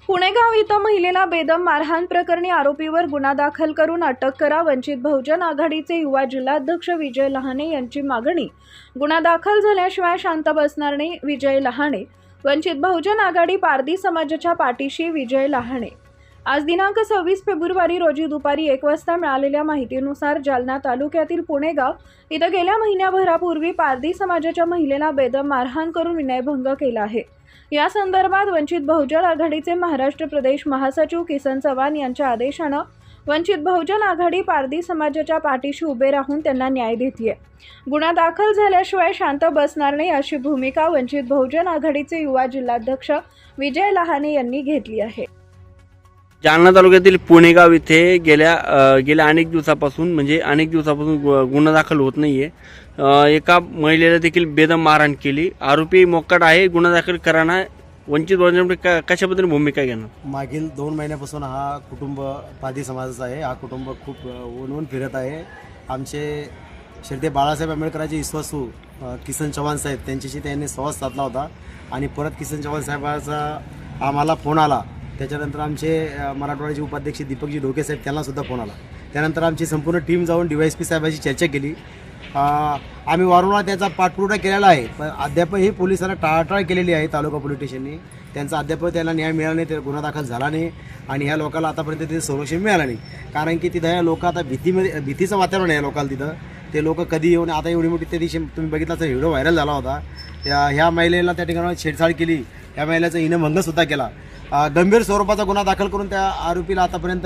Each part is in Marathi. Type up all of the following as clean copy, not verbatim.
पुणेगाव इथं महिलेला बेदम मारहाण प्रकरणी आरोपीवर गुन्हा दाखल करून अटक करा. वंचित बहुजन आघाडीचे युवा जिल्हाध्यक्ष विजय लहाने यांची मागणी. गुन्हा दाखल झाल्याशिवाय शांत बसणार नाही. विजय लहाने. वंचित बहुजन आघाडी पारधी समाजाच्या पाठीशी. विजय लहाने. आज दिनांक 26 फेब्रुवारी रोजी दुपारी 1 वाजता मिळालेल्या माहितीनुसार जालना तालुक्यातील पुणेगाव इथं गेल्या महिन्याभरापूर्वी पारधी समाजाच्या महिलेला बेदम मारहाण करून विनयभंग केला आहे. या संदर्भात वंचित बहुजन आघाडीचे महाराष्ट्र प्रदेश महासचिव किसन चव्हाण यांच्या आदेशानं वंचित बहुजन आघाडी पारधी समाजाच्या पाठीशी उभे राहून त्यांना न्याय देतेय. गुन्हा दाखल झाल्याशिवाय शांत बसणार नाही अशी भूमिका वंचित बहुजन आघाडीचे युवा जिल्हाध्यक्ष विजय लहाने यांनी घेतली आहे. जालना तालुक्यातील पुणेगाव इथे गेल्या अनेक दिवसापासून गुन्हा दाखल होत नाहीये. एका महिलेला देखील बेदम मारहाण केली. आरोपी मोकाट आहे. गुन्हा दाखल कराना वंचित बहुजन कशाबद्दल भूमिका घेणार? मागील 2 महिन्यापासून हा कुटुंब पारधी समाजाचा आहे. हा कुटुंब खूप ऊन फिरत आहे. आमचे श्री बाळासाहेब आंबेडकरांचे विश्वासू किसन चव्हाण साहेब त्यांच्याशी त्यांनी संवाद साधला होता आणि परत किसन चव्हाण साहेबाचा आम्हाला फोन आला. त्याच्यानंतर आमचे मराठवाड्याचे उपाध्यक्ष दीपकजी ढोके साहेब त्यांनासुद्धा फोन आला. त्यानंतर आमची संपूर्ण टीम जाऊन DYSP साहेबांशी चर्चा केली. आम्ही वारंवार त्याचा पाठपुरावा केलेला आहे, पण अद्यापही पोलिसांना टाळाटाळ केलेली आहे. तालुका पोलीस स्टेशनने त्यांचा अद्याप त्याला न्याय मिळाला नाही. ते गुन्हा दाखल झाला नाही आणि ह्या लोकांना आतापर्यंत ते संरक्षण मिळालं नाही. कारण की तिथं ह्या लोक आता भीतीचं वातावरण आहे लोकांना. तिथं ते लोक कधी येऊन आता एवढी मोठी त्या दिवशी तुम्ही बघितला तर व्हिडिओ व्हायरल झाला होता. ह्या महिलेला त्या ठिकाणी छेडछाड केली. ह्या महिलेचा इनभंगसुद्धा केला. गंभीर स्वरूपाचा गुन्हा दाखल करून त्या आरोपीला आतापर्यंत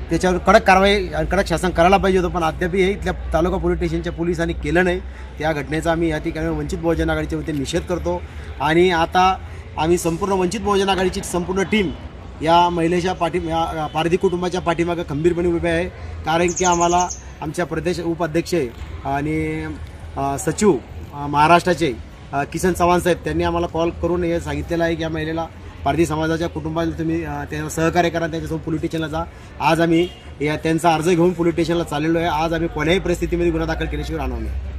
त्याच्यावर कडक शासन करायला पाहिजे होतं, पण अद्यापही इथल्या तालुका पोलीस स्टेशनच्या पोलिसांनी केलं नाही. त्या घटनेचा आम्ही या ठिकाणी वंचित बहुजन आघाडीच्या वतीने निषेध करतो आणि आता आम्ही संपूर्ण वंचित बहुजन आघाडीची संपूर्ण टीम या महिलेच्या पारधी कुटुंबाच्या पाठीमागं खंबीरपणे उभे आहे. कारण की आम्हाला आमच्या प्रदेश उपाध्यक्ष आणि सचिव महाराष्ट्राचे किसन चव्हाण साहेब त्यांनी आम्हाला कॉल करून हे सांगितलेलं आहे की या महिलेला पारधी समाजाच्या कुटुंबाला तुम्ही त्यांना सहकार्य करा, त्यांच्यासोबत पोलीस स्टेशनला जा. आज आम्ही त्यांचा अर्ज घेऊन पोलीस स्टेशनला चाललेलो आहे. आज आम्ही कोणत्याही परिस्थितीमध्ये गुन्हा दाखल केल्याशिवाय राहणार नाही.